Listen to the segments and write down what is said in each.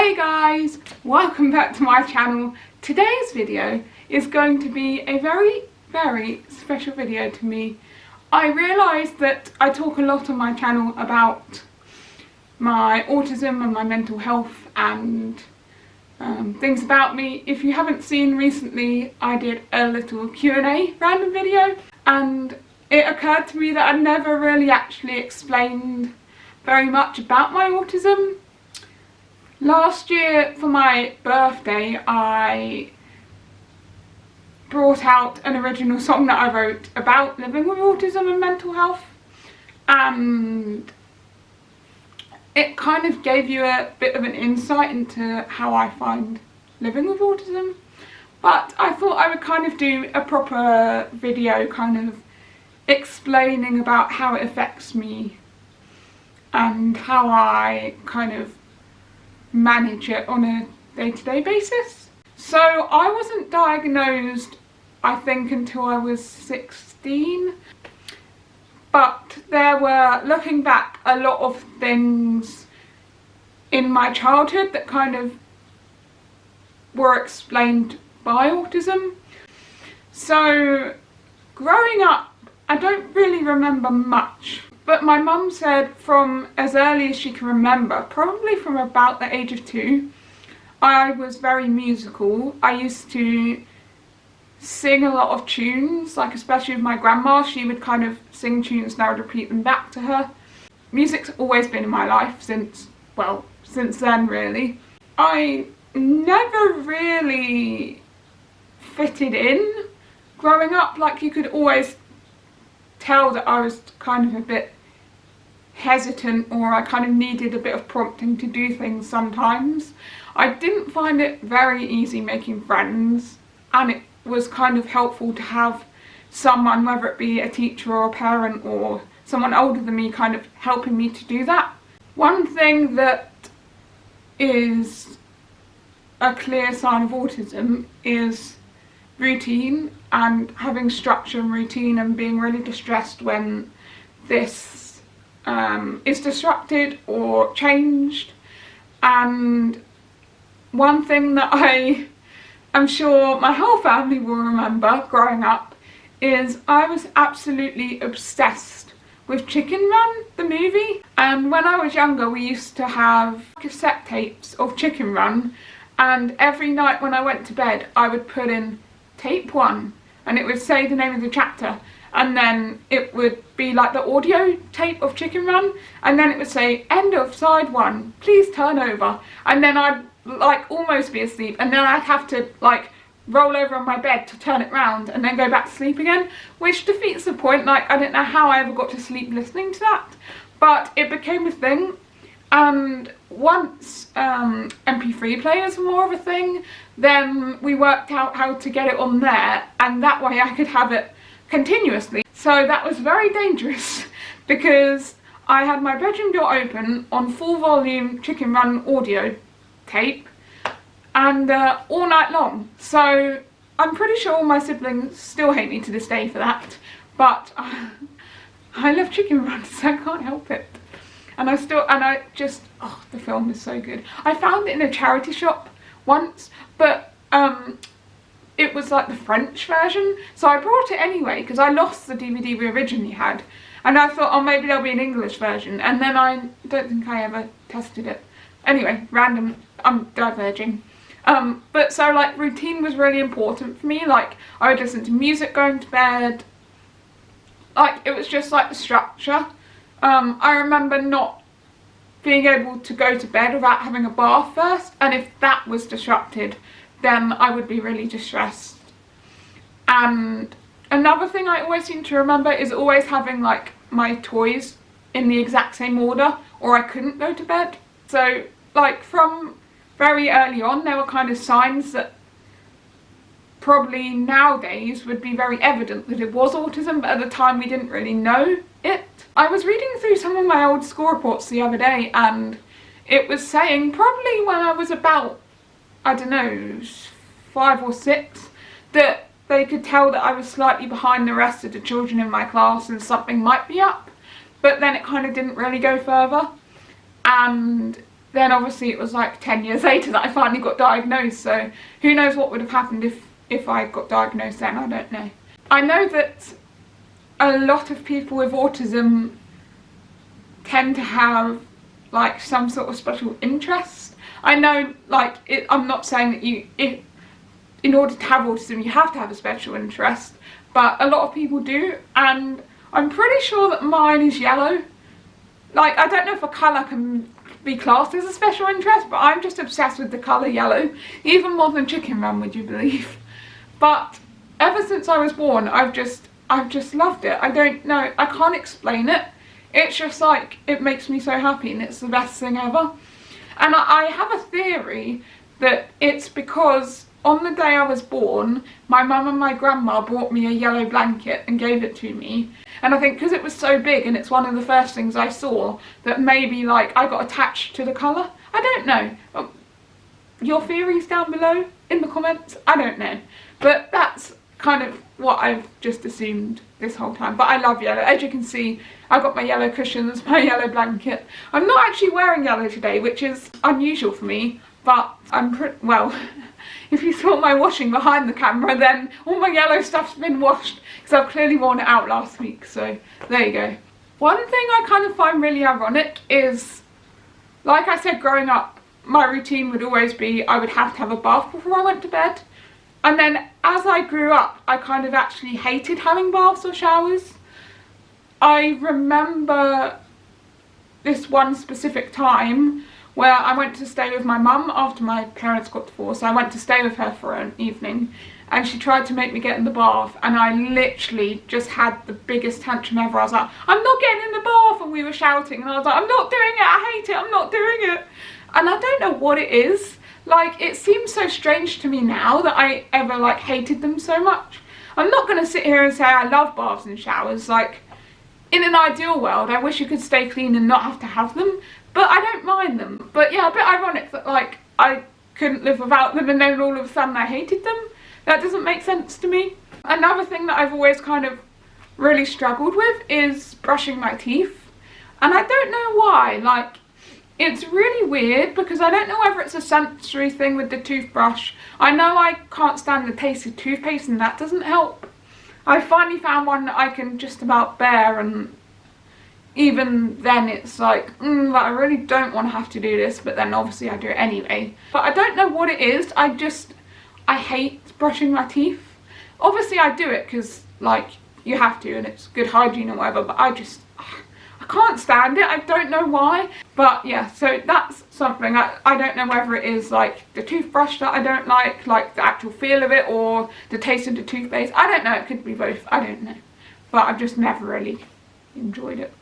Hey guys, welcome back to my channel. Today's video is going to be a very special video to me. I realised that I talk a lot on my channel about my autism and my mental health and things about me. If you haven't seen recently, I did a little Q&A random video and it occurred to me that I'd never really actually explained very much about my autism. Last year for my birthday I brought out an original song that I wrote about living with autism and mental health, and it kind of gave you a bit of an insight into how I find living with autism. But I thought I would kind of do a proper video kind of explaining about how it affects me and how I kind of manage it on a day-to-day basis. So I wasn't diagnosed, I think, until I was 16, but there were, looking back, a lot of things in my childhood that kind of were explained by autism. So growing up, I don't really remember much. But my mum said from as early as she can remember, probably from about the age of 2, I was very musical. I used to sing a lot of tunes, like especially with my grandma. She would kind of sing tunes and I would repeat them back to her. Music's always been in my life since then really. I never really fitted in growing up. Like, you could always tell that I was kind of a bit hesitant, or I kind of needed a bit of prompting to do things sometimes. I didn't find it very easy making friends, and it was kind of helpful to have someone, whether it be a teacher or a parent or someone older than me, kind of helping me to do that. One thing that is a clear sign of autism is routine, and having structure and routine, and being really distressed when this is disrupted or changed. And one thing that I am sure my whole family will remember growing up is I was absolutely obsessed with Chicken Run, the movie. And when I was younger, we used to have cassette tapes of Chicken Run, and every night when I went to bed I would put in tape 1 and it would say the name of the chapter, and then it would be like the audio tape of Chicken Run, and then it would say end of side 1, please turn over, and then I'd like almost be asleep, and then I'd have to like roll over on my bed to turn it round and then go back to sleep again, which defeats the point. Like, I don't know how I ever got to sleep listening to that, but it became a thing. And once MP3 players were more of a thing, then we worked out how to get it on there, and that way I could have it continuously. So that was very dangerous because I had my bedroom door open on full volume Chicken Run audio tape, and all night long. So I'm pretty sure all my siblings still hate me to this day for that, but I love Chicken Run, so I can't help it. And the film is so good. I found it in a charity shop once, but it was like the French version, so I brought it anyway because I lost the DVD we originally had, and I thought, oh, maybe there'll be an English version, and then I don't think I ever tested it. Anyway, random, I'm diverging. But so like routine was really important for me. Like, I would listen to music going to bed. Like, it was just like the structure. I remember not being able to go to bed without having a bath first, and if that was disrupted, then I would be really distressed. And another thing I always seem to remember is always having like my toys in the exact same order, or I couldn't go to bed. So like from very early on, there were kind of signs that probably nowadays would be very evident that it was autism, but at the time we didn't really know it. I was reading through some of my old school reports the other day, and it was saying probably when I was about, I don't know, 5 or 6, that they could tell that I was slightly behind the rest of the children in my class and something might be up, but then it kind of didn't really go further. And then obviously it was like 10 years later that I finally got diagnosed, so who knows what would have happened if I got diagnosed then, I don't know. I know that a lot of people with autism tend to have like some sort of special interest. I know, like, I'm not saying that in order to have autism you have to have a special interest, but a lot of people do, and I'm pretty sure that mine is yellow. Like, I don't know if a colour can be classed as a special interest, but I'm just obsessed with the colour yellow, even more than chicken run, would you believe? But ever since I was born, I've just loved it. I don't know, I can't explain it. It's just like, it makes me so happy, and it's the best thing ever. And I have a theory that it's because on the day I was born, my mum and my grandma bought me a yellow blanket and gave it to me. And I think because it was so big and it's one of the first things I saw, that maybe like I got attached to the colour. I don't know. Your theories down below in the comments? I don't know. But that's kind of what I've just assumed this whole time. But I love yellow. As you can see, I've got my yellow cushions, my yellow blanket. I'm not actually wearing yellow today, which is unusual for me, but I'm well, if you saw my washing behind the camera, then all my yellow stuff's been washed, because I've clearly worn it out last week, so there you go. One thing I kind of find really ironic is, like I said, growing up, my routine would always be I would have to have a bath before I went to bed. And then as I grew up, I kind of actually hated having baths or showers. I remember this one specific time where I went to stay with my mum after my parents got divorced. I went to stay with her for an evening, and she tried to make me get in the bath, and I literally just had the biggest tantrum ever. I was like, I'm not getting in the bath, and we were shouting, and I was like, I'm not doing it, I hate it, I'm not doing it. And I don't know what it is. Like, it seems so strange to me now that I ever like hated them so much. I'm not going to sit here and say I love baths and showers. Like, in an ideal world, I wish you could stay clean and not have to have them, but I don't mind them. But yeah, a bit ironic that like I couldn't live without them and then all of a sudden I hated them. That doesn't make sense to me. Another thing that I've always kind of really struggled with is brushing my teeth. And I don't know why. Like, it's really weird because I don't know whether it's a sensory thing with the toothbrush. I know I can't stand the taste of toothpaste and that doesn't help. I finally found one that I can just about bear, and even then it's like, I really don't want to have to do this, but then obviously I do it anyway. But I don't know what it is, I hate brushing my teeth. Obviously I do it because like you have to and it's good hygiene or whatever, but I can't stand it. I don't know why. But yeah, so that's something. I don't know whether it is like the toothbrush that I don't like the actual feel of it, or the taste of the toothpaste. I don't know, it could be both, I don't know. But I've just never really enjoyed it.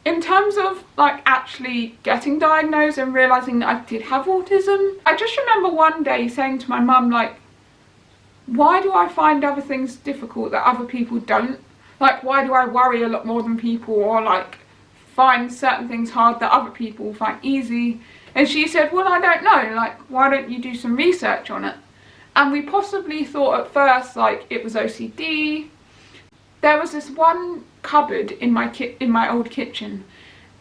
In terms of like actually getting diagnosed and realising that I did have autism, I just remember one day saying to my mum, like, why do I find other things difficult that other people don't? Like, why do I worry a lot more than people, or like find certain things hard that other people find easy? And she said, well, I don't know, like, why don't you do some research on it? And we possibly thought at first like it was OCD. There was this one cupboard in my old kitchen,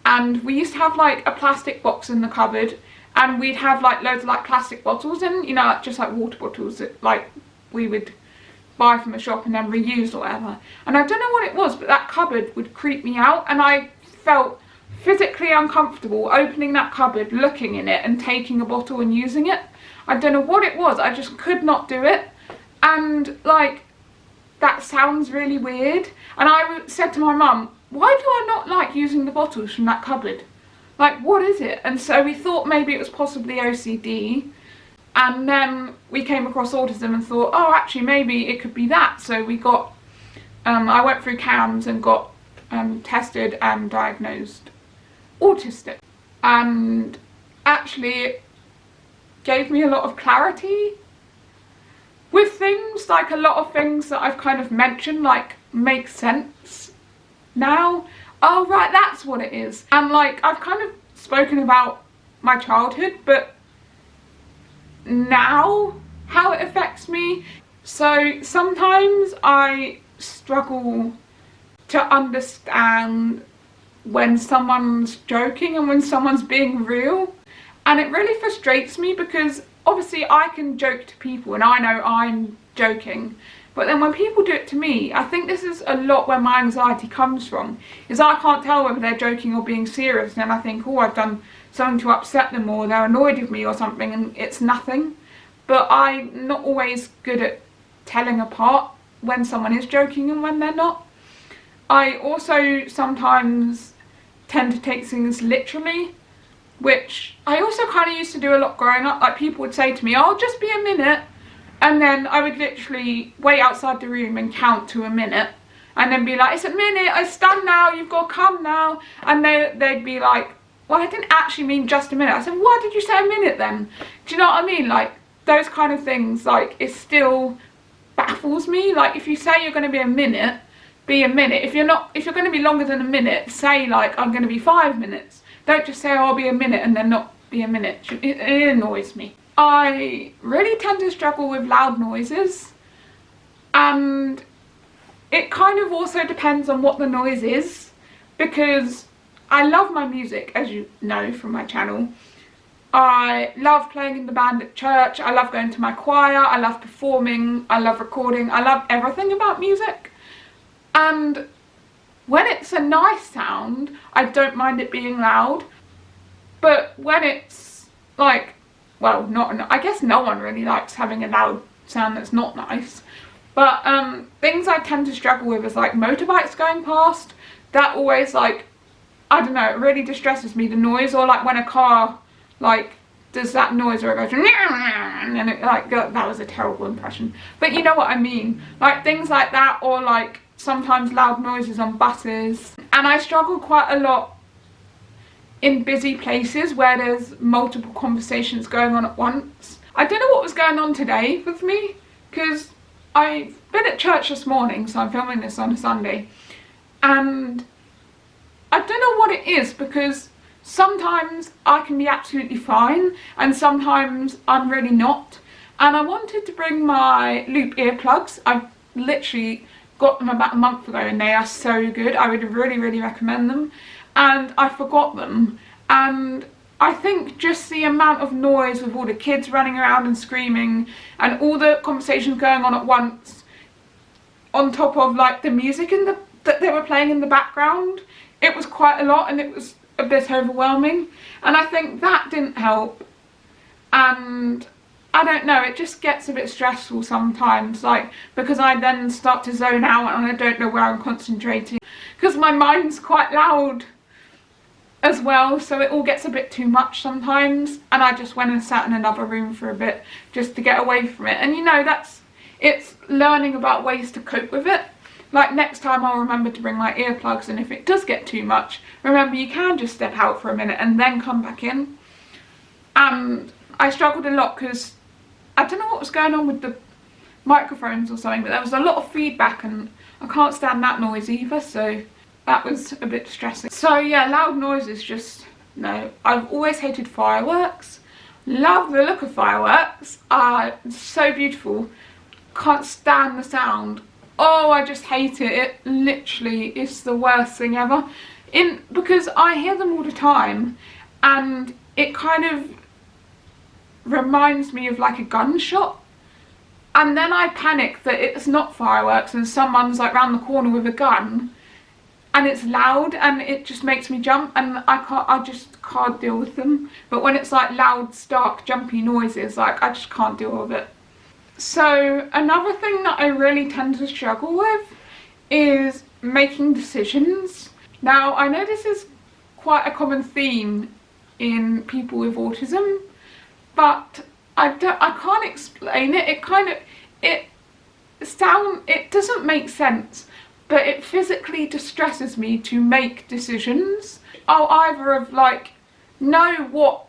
and we used to have like a plastic box in the cupboard, and we'd have like loads of like plastic bottles in, you know, like, just like water bottles that like we would buy from a shop and then reuse or whatever. And I don't know what it was, but that cupboard would creep me out, and I felt physically uncomfortable opening that cupboard, looking in it and taking a bottle and using it. I don't know what it was, I just could not do it. And like, that sounds really weird. And I said to my mum, why do I not like using the bottles from that cupboard? Like, what is it? And so we thought maybe it was possibly OCD. And then we came across autism and thought, oh, actually maybe it could be that. So we got, I went through CAMS and got tested and diagnosed autistic. And actually it gave me a lot of clarity with things. Like, a lot of things that I've kind of mentioned like make sense now. Oh right, that's what it is. And like, I've kind of spoken about my childhood, but now how it affects me. So sometimes I struggle to understand when someone's joking and when someone's being real. And it really frustrates me because obviously I can joke to people and I know I'm joking, but then when people do it to me, I think this is a lot where my anxiety comes from, is I can't tell whether they're joking or being serious, and then I think, oh, I've done something to upset them, or they're annoyed with me or something, and it's nothing. But I'm not always good at telling apart when someone is joking and when they're not. I also sometimes tend to take things literally, which I also kind of used to do a lot growing up. Like, people would say to me, oh, just be a minute, and then I would literally wait outside the room and count to a minute, and then be like, it's a minute, it's done now, you've got to come now. And they'd be like, well, I didn't actually mean just a minute. I said, why did you say a minute then? Do you know what I mean? Like, those kind of things, like, it still baffles me. Like, if you say you're going to be a minute, be a minute. If you're going to be longer than a minute, say like, I'm going to be 5 minutes. Don't just say, oh, I'll be a minute and then not be a minute. It annoys me. I really tend to struggle with loud noises, and it kind of also depends on what the noise is, because I love my music, as you know from my channel. I love playing in the band at church, I love going to my choir, I love performing, I love recording, I love everything about music. And when it's a nice sound, I don't mind it being loud. But when it's like, well, I guess no one really likes having a loud sound that's not nice. But things I tend to struggle with is like motorbikes going past. That always, like, I don't know, it really distresses me, the noise. Or like when a car like does that noise where it goes and it, like, that was a terrible impression, but you know what I mean. Like things like that, or like sometimes loud noises on buses. And I struggle quite a lot in busy places where there's multiple conversations going on at once. I don't know what was going on today with me, because I've been at church this morning, so I'm filming this on a Sunday, and I don't know what it is, because sometimes I can be absolutely fine and sometimes I'm really not. And I wanted to bring my loop earplugs. I've literally got them about a month ago and they are so good. I would really recommend them, and I forgot them. And I think just the amount of noise with all the kids running around and screaming and all the conversations going on at once, on top of like the music that they were playing in the background, it was quite a lot, and it was a bit overwhelming, and I think that didn't help. And I don't know, it just gets a bit stressful sometimes, like, because I then start to zone out and I don't know where I'm concentrating, because my mind's quite loud as well, so it all gets a bit too much sometimes. And I just went and sat in another room for a bit just to get away from it. And you know, it's learning about ways to cope with it. Like next time I'll remember to bring my earplugs, and if it does get too much, remember you can just step out for a minute and then come back in. And I struggled a lot because I don't know what was going on with the microphones or something, but there was a lot of feedback and I can't stand that noise either, so that was a bit distressing. So yeah, loud noises, just no. I've always hated fireworks. Love the look of fireworks, so beautiful. Can't stand the sound. Oh, I just hate it. It literally is the worst thing ever. Because I hear them all the time, and it kind of reminds me of like a gunshot. And then I panic that it's not fireworks and someone's like round the corner with a gun, and it's loud, and it just makes me jump, and I just can't deal with them. But when it's like loud, stark, jumpy noises, like I just can't deal with it. So another thing that I really tend to struggle with is making decisions. Now I know this is quite a common theme in people with autism, but I can't explain it. It doesn't make sense, but it physically distresses me to make decisions. I'll either of like know what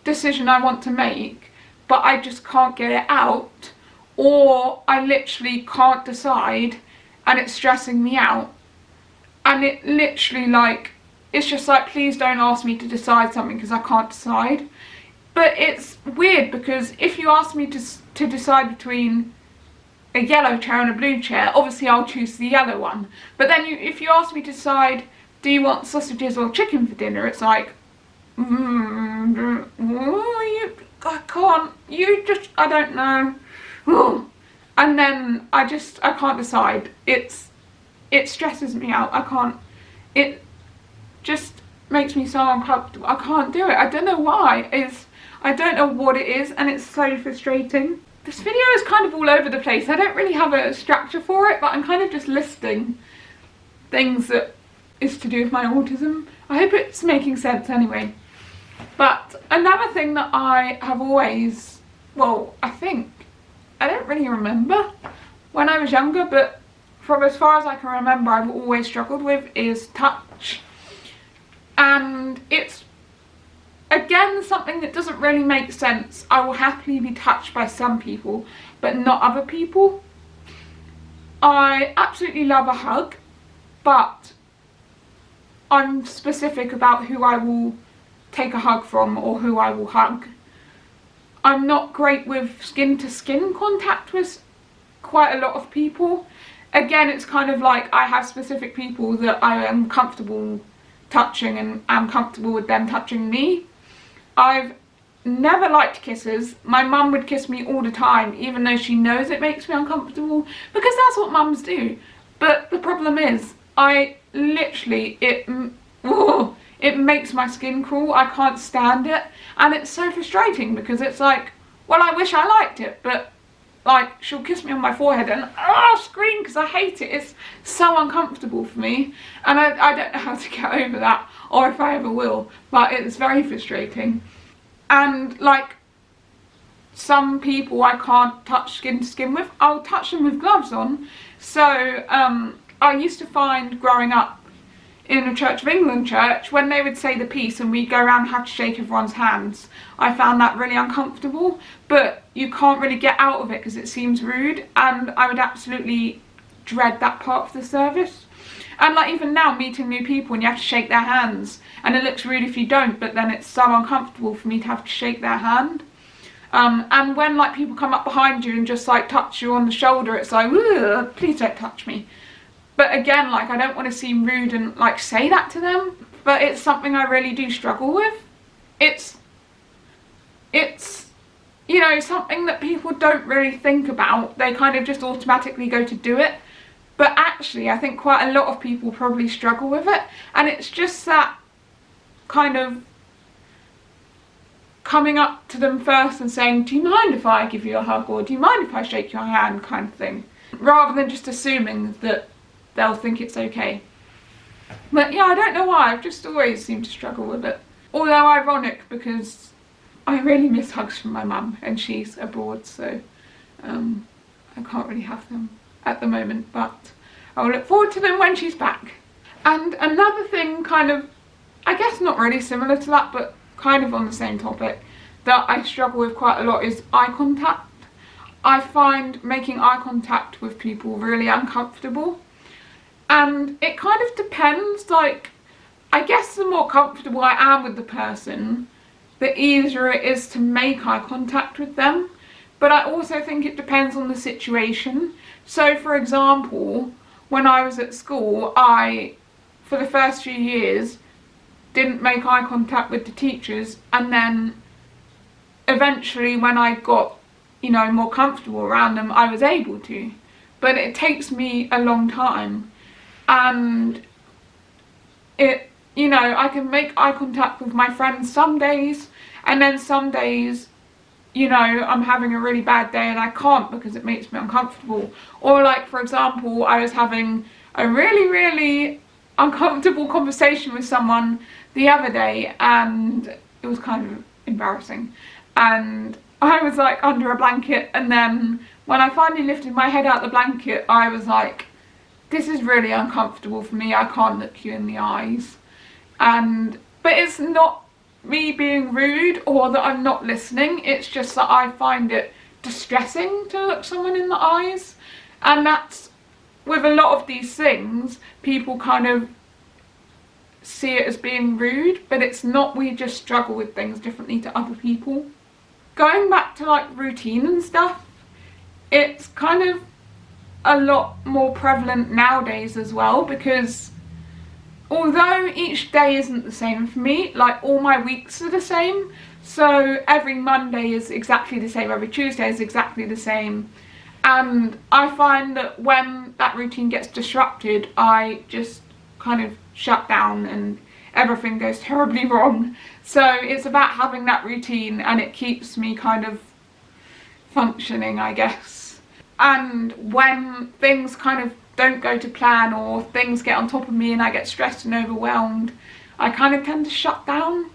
decision I want to make, but I just can't get it out, or I literally can't decide and it's stressing me out. And it literally, like, it's just like, please don't ask me to decide something because I can't decide. But it's weird, because if you ask me to decide between a yellow chair and a blue chair, obviously I'll choose the yellow one. But then if you ask me to decide, do you want sausages or chicken for dinner, it's like, I can't, I don't know. And then I can't decide. It stresses me out. It just makes me so uncomfortable. I can't do it. I don't know why. I don't know what it is, and it's so frustrating. This video is kind of all over the place. I don't really have a structure for it, but I'm kind of just listing things that is to do with my autism. I hope it's making sense anyway. But another thing that I have always, well, I don't really remember when I was younger, but from as far as I can remember, I've always struggled with is touch. And it's, again, something that doesn't really make sense. I will happily be touched by some people, but not other people. I absolutely love a hug, but I'm specific about who I will take a hug from or who I will hug. I'm not great with skin to skin contact with quite a lot of people. Again, it's kind of like I have specific people that I am comfortable touching and I'm comfortable with them touching me. I've never liked kisses. My mum would kiss me all the time, even though she knows it makes me uncomfortable, because that's what mums do. But the problem is, I literally, it makes my skin crawl. I can't stand it, and it's so frustrating because it's like, well, I wish I liked it, but like, she'll kiss me on my forehead and I'll scream because I hate it. It's so uncomfortable for me, and I don't know how to get over that, or if I ever will, but it's very frustrating. And like, some people I can't touch skin to skin with, I'll touch them with gloves on. So I used to find growing up in a Church of England church, when they would say the peace and we'd go around and have to shake everyone's hands, I found that really uncomfortable, but you can't really get out of it because it seems rude, and I would absolutely dread that part of the service. And like, even now, meeting new people and you have to shake their hands, and it looks rude if you don't, but then it's so uncomfortable for me to have to shake their hand. And when like people come up behind you and just like touch you on the shoulder, it's like, ugh, please don't touch me. But again, like, I don't want to seem rude and like say that to them, but it's something I really do struggle with. It's you know, something that people don't really think about. They kind of just automatically go to do it. But actually, I think quite a lot of people probably struggle with it. And it's just that kind of coming up to them first and saying, do you mind if I give you a hug, or do you mind if I shake your hand, kind of thing. Rather than just assuming that they'll think it's okay. But yeah, I don't know why, I've just always seemed to struggle with it. Although ironic, because I really miss hugs from my mum, and she's abroad, so I can't really have them at the moment, but I'll look forward to them when she's back. And another thing, kind of, I guess not really similar to that, but kind of on the same topic, that I struggle with quite a lot is eye contact. I find making eye contact with people really uncomfortable. And it kind of depends, like, I guess the more comfortable I am with the person, the easier it is to make eye contact with them. But I also think it depends on the situation. So for example, when I was at school, I, for the first few years, didn't make eye contact with the teachers, and then eventually when I got, you know, more comfortable around them, I was able to. But it takes me a long time. And it, you know, I can make eye contact with my friends some days, and then some days, you know, I'm having a really bad day and I can't because it makes me uncomfortable. Or like, for example, I was having a really uncomfortable conversation with someone the other day, and it was kind of embarrassing. And I was like under a blanket, and then when I finally lifted my head out the blanket, I was like, this is really uncomfortable for me, I can't look you in the eyes. But it's not me being rude or that I'm not listening, it's just that I find it distressing to look someone in the eyes. And that's, with a lot of these things, people kind of see it as being rude, but it's not, we just struggle with things differently to other people. Going back to like routine and stuff, it's kind of a lot more prevalent nowadays as well, because although each day isn't the same for me, like all my weeks are the same. So every Monday is exactly the same, every Tuesday is exactly the same. And I find that when that routine gets disrupted, I just kind of shut down and everything goes terribly wrong. So it's about having that routine, and it keeps me kind of functioning, I guess. And when things kind of don't go to plan, or things get on top of me and I get stressed and overwhelmed, I kind of tend to shut down.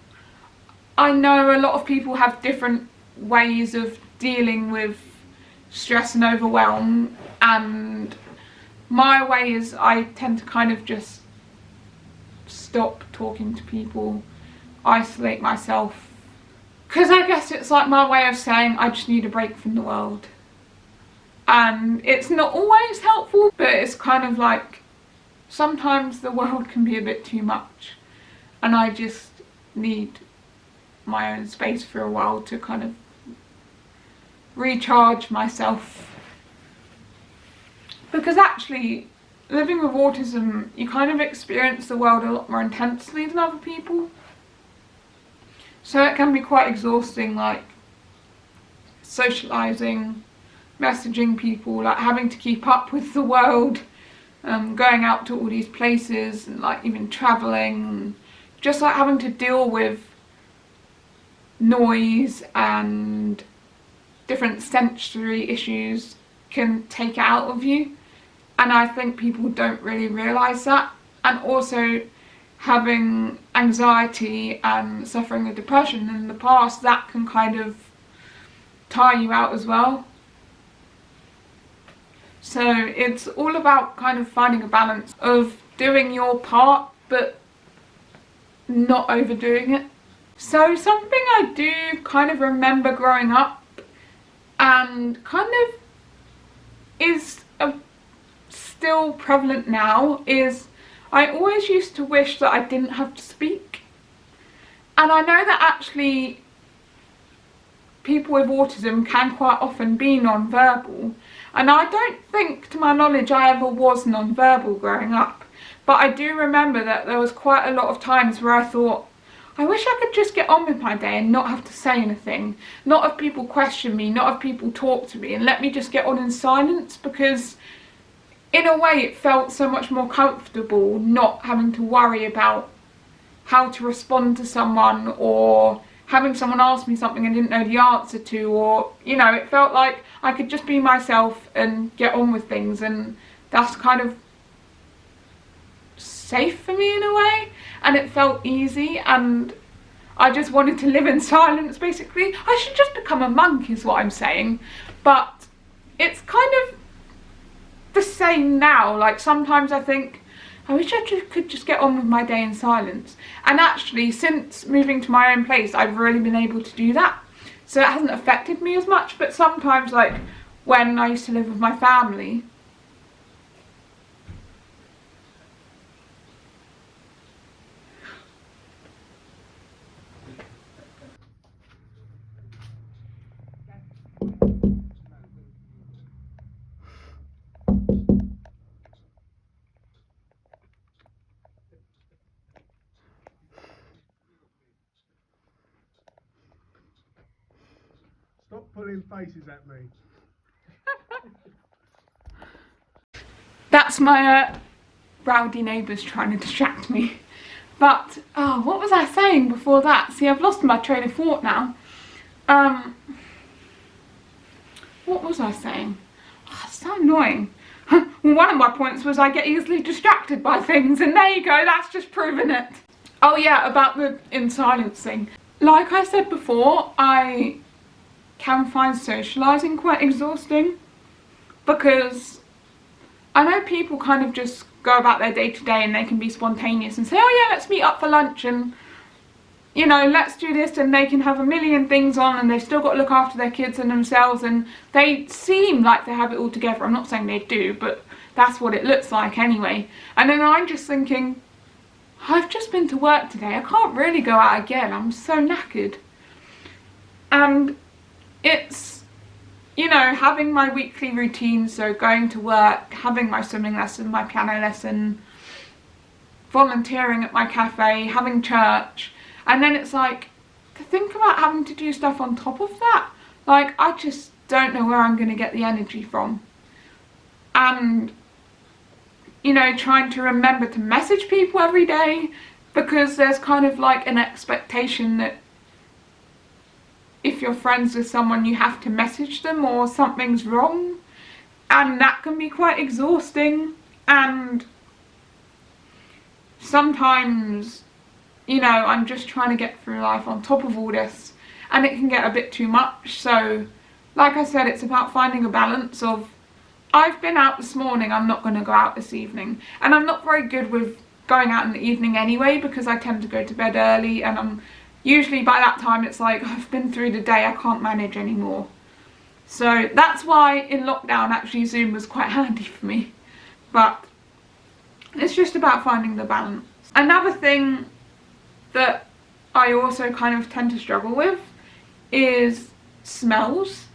I know a lot of people have different ways of dealing with stress and overwhelm, and my way is I tend to kind of just stop talking to people, isolate myself, because I guess it's like my way of saying I just need a break from the world. And it's not always helpful, but it's kind of like sometimes the world can be a bit too much, and I just need my own space for a while to kind of recharge myself. Because actually, living with autism, you kind of experience the world a lot more intensely than other people. So it can be quite exhausting, like socialising, messaging people, like having to keep up with the world, going out to all these places, and like even travelling, just like having to deal with noise and different sensory issues can take it out of you. And I think people don't really realise that. And also having anxiety and suffering with depression in the past, that can kind of tire you out as well. So it's all about kind of finding a balance of doing your part but not overdoing it. So something I do kind of remember growing up and kind of is still prevalent now is I always used to wish that I didn't have to speak. And I know that actually people with autism can quite often be non-verbal, and I don't think, to my knowledge, I ever was non-verbal growing up, but I do remember that there was quite a lot of times where I thought, I wish I could just get on with my day and not have to say anything, not have people question me, not have people talk to me, and let me just get on in silence, because in a way it felt so much more comfortable not having to worry about how to respond to someone, or having someone ask me something I didn't know the answer to, or, you know, it felt like I could just be myself and get on with things, and that's kind of safe for me in a way, and it felt easy, and I just wanted to live in silence, basically. I should just become a monk is what I'm saying, but it's kind of the same now. Like sometimes I think, I wish I could just get on with my day in silence. And actually, since moving to my own place, I've really been able to do that. So it hasn't affected me as much, but sometimes, like when I used to live with my family, Stop pulling faces at me. that's my rowdy neighbours trying to distract me. But, oh, what was I saying before that? See, I've lost my train of thought now. What was I saying? Oh, it's so annoying. Well, one of my points was I get easily distracted by things, and there you go, that's just proven it. Oh yeah, about the in silence thing. Like I said before, I can find socialising quite exhausting, because I know people kind of just go about their day to day and they can be spontaneous and say, oh yeah, let's meet up for lunch and, you know, let's do this, and they can have a million things on and they've still got to look after their kids and themselves, and they seem like they have it all together. I'm not saying they do, but that's what it looks like anyway. And then I'm just thinking, I've just been to work today, I can't really go out again, I'm so knackered. And it's, you know, having my weekly routine, so going to work, having my swimming lesson, my piano lesson, volunteering at my cafe, having church, and then it's like, to think about having to do stuff on top of that, like, I just don't know where I'm going to get the energy from. And, you know, trying to remember to message people every day, because there's kind of like an expectation that if you're friends with someone you have to message them or something's wrong, and that can be quite exhausting. And sometimes, you know, I'm just trying to get through life on top of all this, and it can get a bit too much. So like I said, it's about finding a balance of, I've been out this morning, I'm not going to go out this evening. And I'm not very good with going out in the evening anyway, because I tend to go to bed early, and I'm usually by that time it's like, I've been through the day, I can't manage anymore. So that's why in lockdown actually Zoom was quite handy for me. But it's just about finding the balance. Another thing that I also kind of tend to struggle with is smells,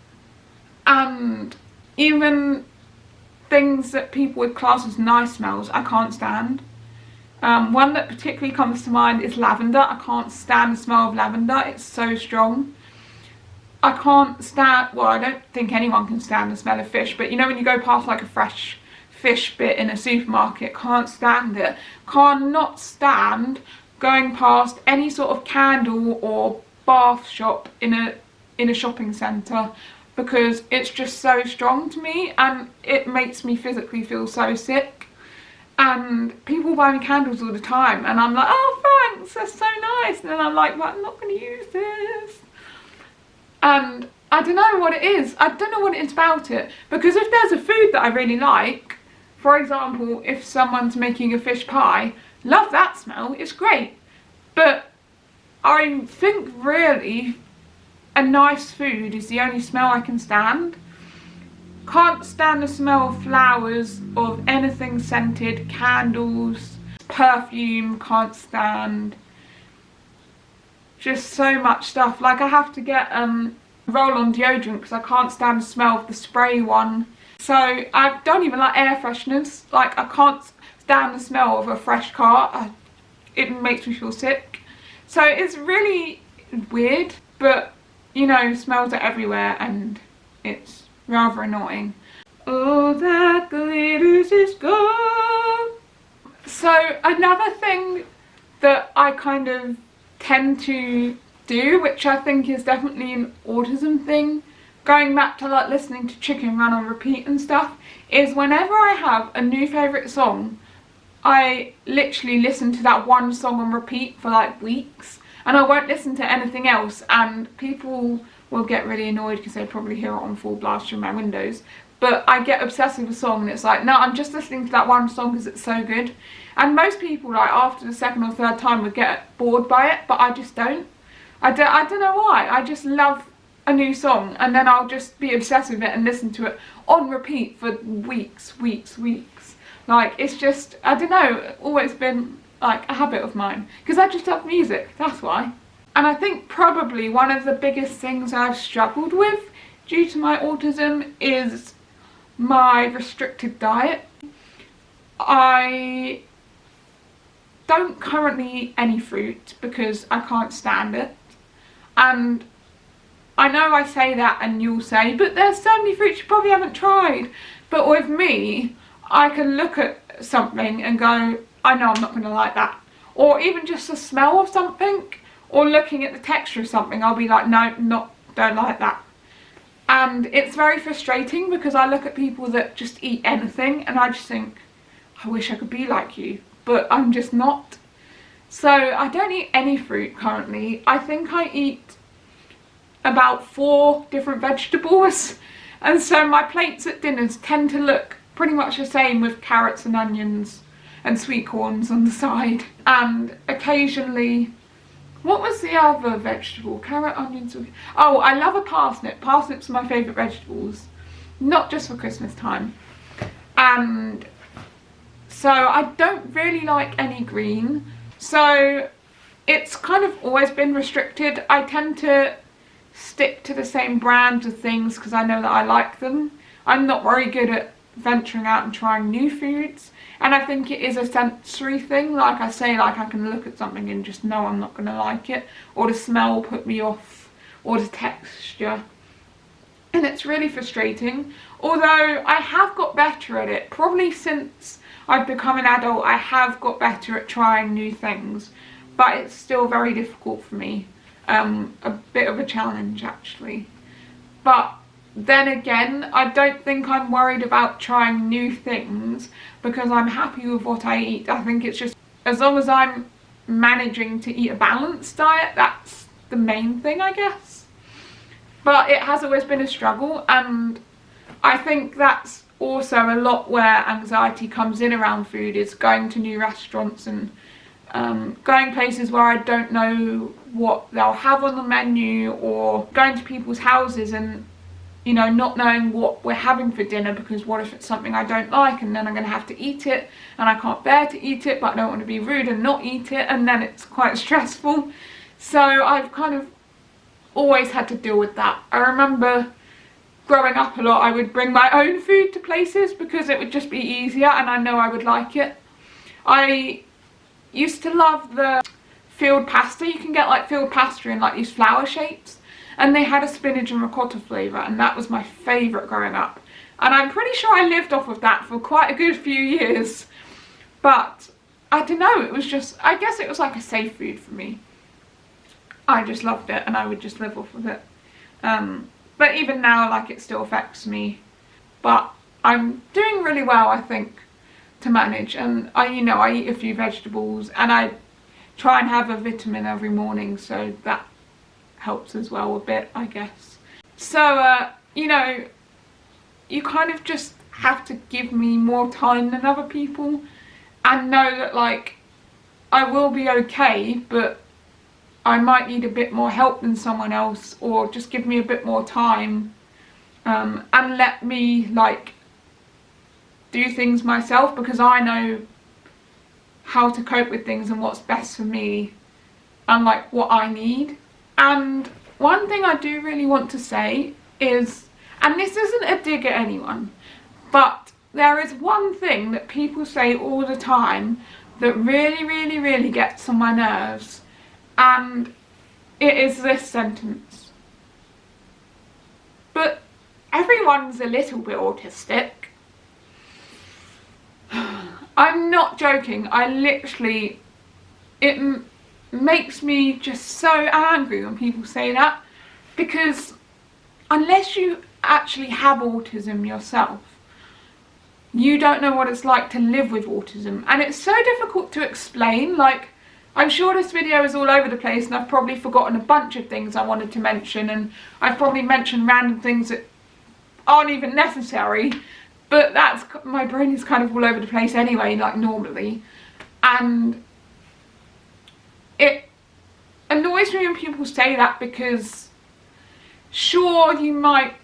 and even things that people would class as nice smells, I can't stand. One that particularly comes to mind is lavender. I can't stand the smell of lavender, it's so strong. I can't stand, well, I don't think anyone can stand the smell of fish, but you know when you go past like a fresh fish bit in a supermarket, can't stand it. Cannot stand going past any sort of candle or bath shop in a shopping centre, because it's just so strong to me and it makes me physically feel so sick. And people buy me candles all the time and I'm like, oh thanks, they're so nice, and then I'm like, well, I'm not going to use this. And I don't know what it is. I don't know what it is about it, because if there's a food that I really like, for example, if someone's making a fish pie, love that smell, it's great. But I think really a nice food is the only smell I can stand. Can't stand the smell of flowers, of anything scented, candles, perfume, can't stand. Just so much stuff. Like I have to get roll-on deodorant because I can't stand the smell of the spray one. So I don't even like air fresheners. Like I can't stand the smell of a fresh car. It makes me feel sick. So it's really weird, but you know, smells are everywhere and it's rather annoying. All that glitters is gold. So another thing that I kind of tend to do, which I think is definitely an autism thing, going back to like listening to Chicken Run on repeat and stuff, is whenever I have a new favourite song, I literally listen to that one song on repeat for like weeks, and I won't listen to anything else, and people will get really annoyed because they probably hear it on full blast through my windows. But I get obsessed with a song and it's like, no, I'm just listening to that one song because it's so good. And most people, like after the second or third time, would get bored by it, but I just don't. I don't know why. I just love a new song and then I'll just be obsessed with it and listen to it on repeat for weeks. Like it's just, I don't know, always been like a habit of mine because I just love music, that's why. And I think probably one of the biggest things I've struggled with due to my autism is my restricted diet. I don't currently eat any fruit because I can't stand it. And I know I say that and you'll say, but there's so many fruits you probably haven't tried. But with me, I can look at something and go, I know I'm not going to like that. Or even just the smell of something, or looking at the texture of something, I'll be like, no, don't like that. And it's very frustrating because I look at people that just eat anything and I just think, I wish I could be like you, but I'm just not. So I don't eat any fruit currently. I think I eat about 4 different vegetables, and so my plates at dinners tend to look pretty much the same with carrots and onions and sweet corns on the side, and occasionally, what was the other vegetable? Carrot, onions, oh, I love a parsnip. Parsnips are my favourite vegetables, not just for Christmas time. And so I don't really like any green, so it's kind of always been restricted. I tend to stick to the same brands of things because I know that I like them. I'm not very good at venturing out and trying new foods. And I think it is a sensory thing. Like I say, like I can look at something and just know I'm not going to like it, or the smell put me off, or the texture. And it's really frustrating. Although I have got better at it. Probably since I've become an adult, I have got better at trying new things. But it's still very difficult for me. A bit of a challenge, actually. But then again, I don't think I'm worried about trying new things because I'm happy with what I eat. I think it's just, as long as I'm managing to eat a balanced diet, that's the main thing, I guess. But it has always been a struggle, and I think that's also a lot where anxiety comes in around food, is going to new restaurants and going places where I don't know what they'll have on the menu, or going to people's houses and, you know, not knowing what we're having for dinner, because what if it's something I don't like and then I'm going to have to eat it and I can't bear to eat it, but I don't want to be rude and not eat it, and then it's quite stressful. So I've kind of always had to deal with that. I remember growing up a lot, I would bring my own food to places because it would just be easier and I know I would like it. I used to love the field pasta. You can get like field pasta in like these flower shapes, and they had a spinach and ricotta flavour, and that was my favourite growing up. And I'm pretty sure I lived off of that for quite a good few years. But I don't know, it was just, I guess it was like a safe food for me. I just loved it and I would just live off of it. But even now, like, it still affects me. But I'm doing really well, I think, to manage. And I eat a few vegetables and I try and have a vitamin every morning, so that helps as well a bit, I guess. So, you know, you kind of just have to give me more time than other people and know that, like, I will be okay, but I might need a bit more help than someone else, or just give me a bit more time and let me, like, do things myself, because I know how to cope with things and what's best for me and, like, what I need. And one thing I do really want to say is, and this isn't a dig at anyone, but there is one thing that people say all the time that really gets on my nerves, and it is this sentence: but everyone's a little bit autistic. I'm not joking. I literally, it makes me just so angry when people say that, because unless you actually have autism yourself, you don't know what it's like to live with autism. And it's so difficult to explain. Like, I'm sure this video is all over the place and I've probably forgotten a bunch of things I wanted to mention, and I've probably mentioned random things that aren't even necessary, but that's, my brain is kind of all over the place anyway, like normally. And it annoys me when people say that, because sure, you might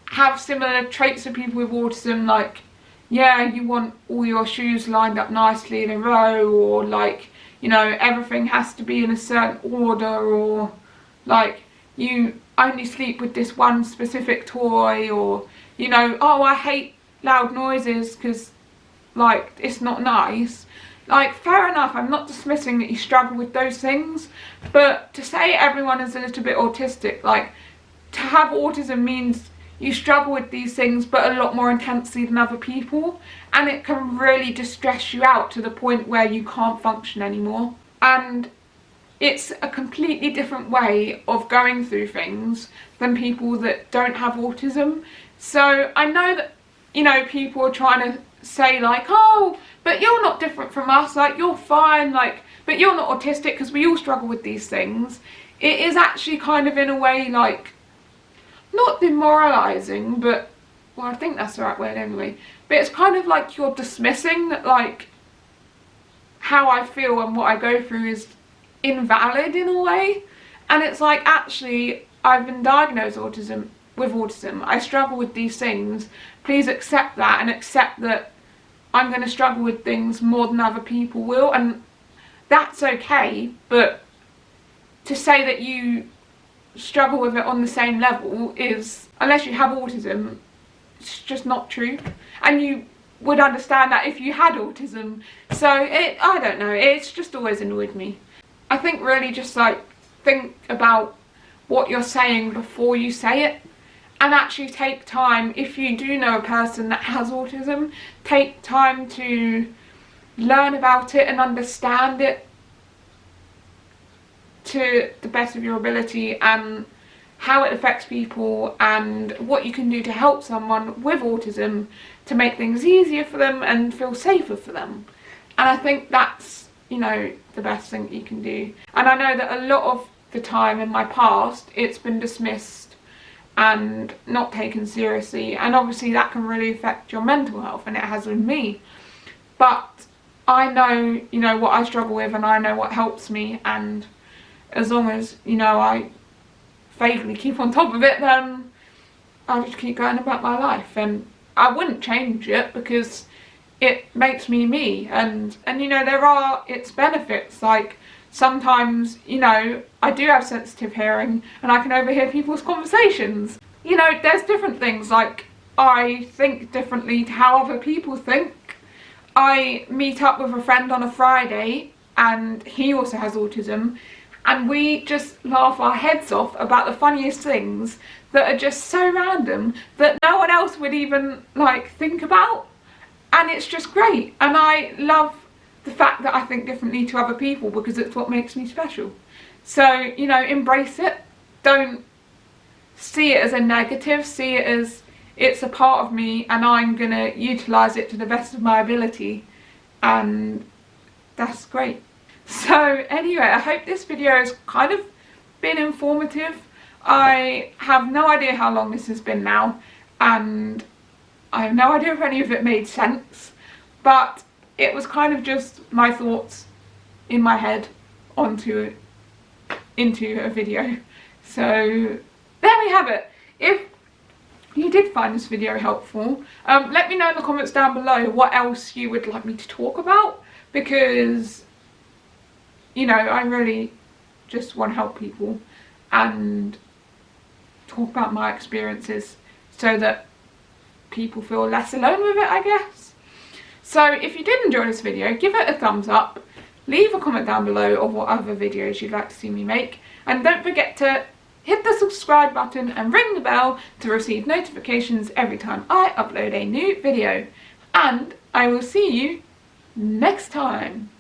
have similar traits to people with autism, like, yeah, you want all your shoes lined up nicely in a row, or, like, you know, everything has to be in a certain order, or, like, you only sleep with this one specific toy, or, you know, oh, I hate loud noises because, like, it's not nice. Like, fair enough, I'm not dismissing that you struggle with those things, but to say everyone is a little bit autistic, like, to have autism means you struggle with these things but a lot more intensely than other people, and it can really distress you out to the point where you can't function anymore. And it's a completely different way of going through things than people that don't have autism. So I know that, you know, people are trying to say, like, oh, but you're not different from us, like, you're fine, like, but you're not autistic, because we all struggle with these things. It is actually kind of, in a way, like, not demoralising, but, well, I think that's the right word anyway, but it's kind of like you're dismissing that, like, how I feel and what I go through is invalid in a way. And it's like, actually, I've been diagnosed with autism, I struggle with these things, please accept that, and accept that I'm going to struggle with things more than other people will, and that's okay. But to say that you struggle with it on the same level is, unless you have autism, it's just not true, and you would understand that if you had autism. So I don't know, it's just always annoyed me. I think really just like think about what you're saying before you say it, and actually take time, if you do know a person that has autism, take time to learn about it and understand it to the best of your ability, and how it affects people and what you can do to help someone with autism to make things easier for them and feel safer for them. And I think that's, you know, the best thing that you can do. And I know that a lot of the time in my past it's been dismissed and not taken seriously, and obviously that can really affect your mental health, and it has with me. But I know, you know, what I struggle with, and I know what helps me, and as long as, you know, I vaguely keep on top of it, then I'll just keep going about my life. And I wouldn't change it because it makes me me, and you know, there are its benefits. Like sometimes, you know, I do have sensitive hearing and I can overhear people's conversations. You know, there's different things, like I think differently to how other people think. I meet up with a friend on a Friday and he also has autism, and we just laugh our heads off about the funniest things that are just so random that no one else would even like think about, and it's just great. And I love the fact that I think differently to other people because it's what makes me special. So, you know, embrace it. Don't see it as a negative, see it as it's a part of me and I'm gonna utilise it to the best of my ability, and that's great. So anyway, I hope this video has kind of been informative. I have no idea how long this has been now, and I have no idea if any of it made sense, but it was kind of just my thoughts in my head into a video. So there we have it. If you did find this video helpful, let me know in the comments down below what else you would like me to talk about, because, you know, I really just want to help people and talk about my experiences so that people feel less alone with it, I guess. So if you did enjoy this video, give it a thumbs up, leave a comment down below of what other videos you'd like to see me make, and don't forget to hit the subscribe button and ring the bell to receive notifications every time I upload a new video. And I will see you next time.